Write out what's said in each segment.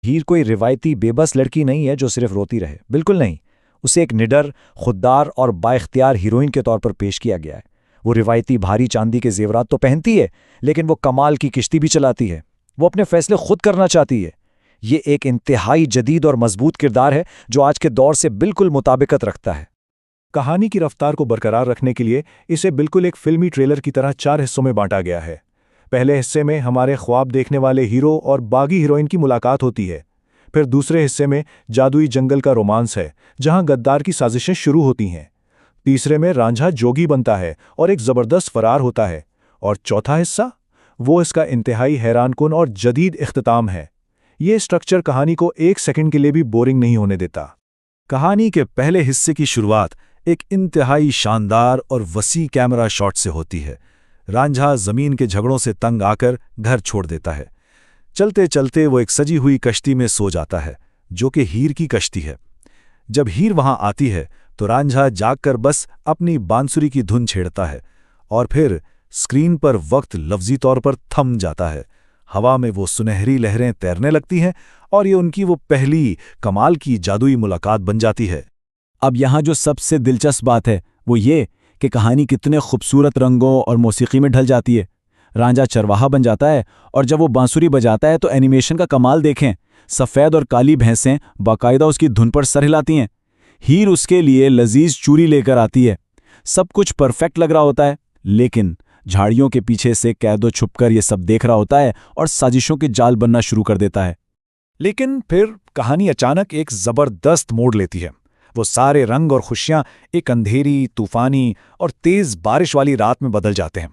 हीर कोई रिवायती बेबस लड़की नहीं है जो सिर्फ रोती रहे, बिल्कुल नहीं। उसे एक निडर, खुददार और बाइख्तियार हीरोइन के तौर पर पेश किया गया है। वो रिवायती भारी चांदी के जेवरात तो पहनती है, लेकिन वो कमाल की किश्ती भी चलाती है। वो अपने फैसले खुद करना चाहती है। ये एक इंतहाई जदीद और मजबूत किरदार है जो आज के दौर से बिल्कुल मुताबिकत रखता है। कहानी की रफ्तार को बरकरार रखने के लिए इसे बिल्कुल एक फिल्मी ट्रेलर की तरह 4 हिस्सों में बांटा गया है। पहले हिस्से में हमारे ख्वाब देखने वाले हीरो और बागी हीरोइन की मुलाकात होती है। फिर दूसरे हिस्से में जादुई जंगल का रोमांस है, जहां गद्दार की साजिशें शुरू होती हैं। तीसरे में रांझा जोगी बनता है और एक ज़बरदस्त फरार होता है। और चौथा हिस्सा, वो इसका इंतहाई हैरानकुन और जदीद इख्तिताम है। ये स्ट्रक्चर कहानी को 1 सेकंड के लिए भी बोरिंग नहीं होने देता। कहानी के पहले हिस्से की शुरुआत एक इंतहाई शानदार और वसी कैमरा शॉट से होती है। रांझा जमीन के झगड़ों से तंग आकर घर छोड़ देता है। चलते चलते वो एक सजी हुई कश्ती में सो जाता है, जो कि हीर की कश्ती है। जब हीर वहां आती है तो रांझा जागकर बस अपनी बांसुरी की धुन छेड़ता है और फिर स्क्रीन पर वक्त लफ्जी तौर पर थम जाता है। हवा में वो सुनहरी लहरें तैरने लगती हैं और ये उनकी वो पहली कमाल की जादुई मुलाकात बन जाती है। अब यहाँ जो सबसे दिलचस्प बात है वो ये कि कहानी कितने खूबसूरत रंगों और मौसीकी में ढल जाती है। रांझा चरवाहा बन जाता है और जब वो बांसुरी बजाता है तो एनिमेशन का कमाल देखें। सफ़ेद और काली भैंसें बाकायदा उसकी धुन पर सर हिलाती हैं। हीर उसके लिए लजीज चूरी लेकर आती है। सब कुछ परफेक्ट लग रहा होता है, लेकिन झाड़ियों के पीछे से कैदो छुपकर ये सब देख रहा होता है और साजिशों के जाल बनना शुरू कर देता है। लेकिन फिर कहानी अचानक एक ज़बरदस्त मोड़ लेती है। वो सारे रंग और खुशियां एक अंधेरी, तूफानी और तेज बारिश वाली रात में बदल जाते हैं।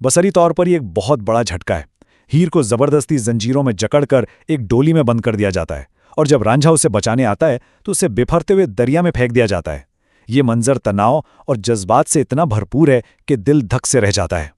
बसरी तौर पर यह एक बहुत बड़ा झटका है। हीर को जबरदस्ती जंजीरों में जकड़कर एक डोली में बंद कर दिया जाता है और जब रांझा उसे बचाने आता है तो उसे बिफरते हुए दरिया में फेंक दिया जाता है। ये मंजर तनाव और जज्बात से इतना भरपूर है कि दिल धक से रह जाता है।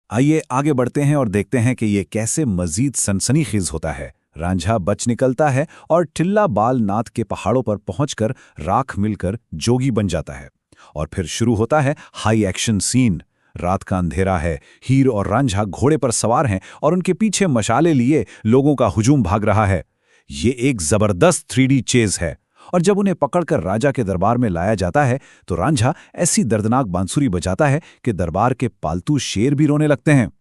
आइए आगे बढ़ते हैं और देखते हैं कि ये कैसे मजीद सनसनीखेज होता है। रांझा बच निकलता है और टिल्ला बाल नाथ के पहाड़ों पर पहुंचकर राख मिलकर जोगी बन जाता है। और फिर शुरू होता है हाई एक्शन सीन। रात का अंधेरा है, हीर और रांझा घोड़े पर सवार हैं और उनके पीछे मशाले लिए लोगों का हुजूम भाग रहा है। ये एक जबरदस्त 3D चेज है और जब उन्हें पकड़कर राजा के दरबार में लाया जाता है तो रांझा ऐसी दर्दनाक बांसुरी बजाता है कि दरबार के पालतू शेर भी रोने लगते हैं।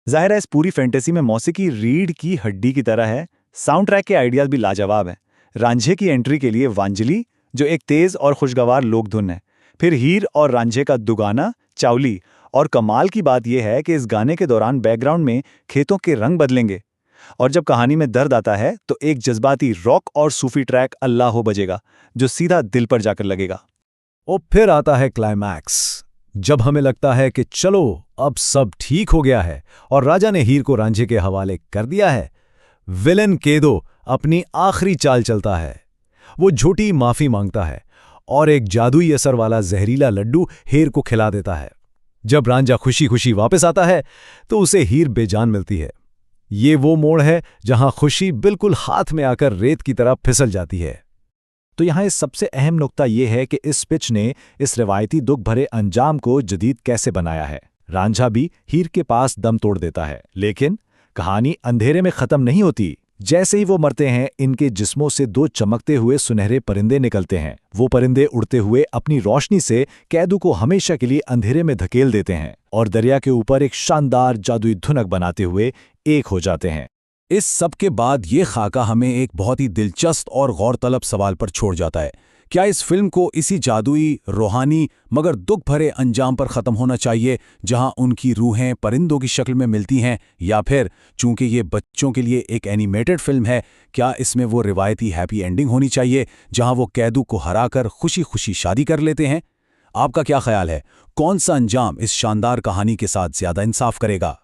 जाहिर है इस पूरी फैंटेसी में मौसीकी रीढ़ की हड्डी की तरह है। साउंड ट्रैक के आइडियाज भी लाजवाब है। रांझे की एंट्री के लिए वांजली, जो एक तेज और खुशगवार लोक धुन है। फिर हीर और रांझे का दुगाना चावली, और कमाल की बात यह है कि इस गाने के दौरान बैकग्राउंड में खेतों के रंग बदलेंगे और जब कहानी में दर्द आता है तो एक जज्बाती रॉक और सूफी ट्रैक अल्लाह हो बजेगा, जो सीधा दिल पर जाकर लगेगा। और फिर आता है क्लाइमैक्स, जब हमें लगता है कि चलो अब सब ठीक हो गया है और राजा ने हीर को रांझे के हवाले कर दिया है। विलन केदो अपनी आखिरी चाल चलता है। वो झूठी माफी मांगता है और एक जादुई असर वाला जहरीला लड्डू हीर को खिला देता है। जब रांझा खुशी खुशी वापस आता है तो उसे हीर बेजान मिलती है। ये वो मोड़ है जहां खुशी बिल्कुल हाथ में आकर रेत की तरह फिसल जाती है। तो यहाँ इस सबसे अहम नुक्ता यह है कि इस पिच ने इस रिवायती दुख भरे अंजाम को जदीद कैसे बनाया है। रांझा भी हीर के पास दम तोड़ देता है, लेकिन कहानी अंधेरे में खत्म नहीं होती। जैसे ही वो मरते हैं, इनके जिस्मों से 2 चमकते हुए सुनहरे परिंदे निकलते हैं। वो परिंदे उड़ते हुए अपनी रोशनी से कैदू को हमेशा के लिए अंधेरे में धकेल देते हैं और दरिया के ऊपर एक शानदार जादुई धुनक बनाते हुए एक हो जाते हैं। इस सब के बाद ये खाका हमें एक बहुत ही दिलचस्प और गौरतलब सवाल पर छोड़ जाता है। क्या इस फिल्म को इसी जादुई, रूहानी मगर दुख भरे अंजाम पर ख़त्म होना चाहिए जहां उनकी रूहें परिंदों की शक्ल में मिलती हैं, या फिर चूंकि ये बच्चों के लिए एक एनिमेटेड फिल्म है, क्या इसमें वो रिवायती हैप्पी एंडिंग होनी चाहिए जहां वो कैदू को हराकर खुशी खुशी शादी कर लेते हैं? आपका क्या ख्याल है, कौन सा अंजाम इस शानदार कहानी के साथ ज़्यादा इंसाफ करेगा?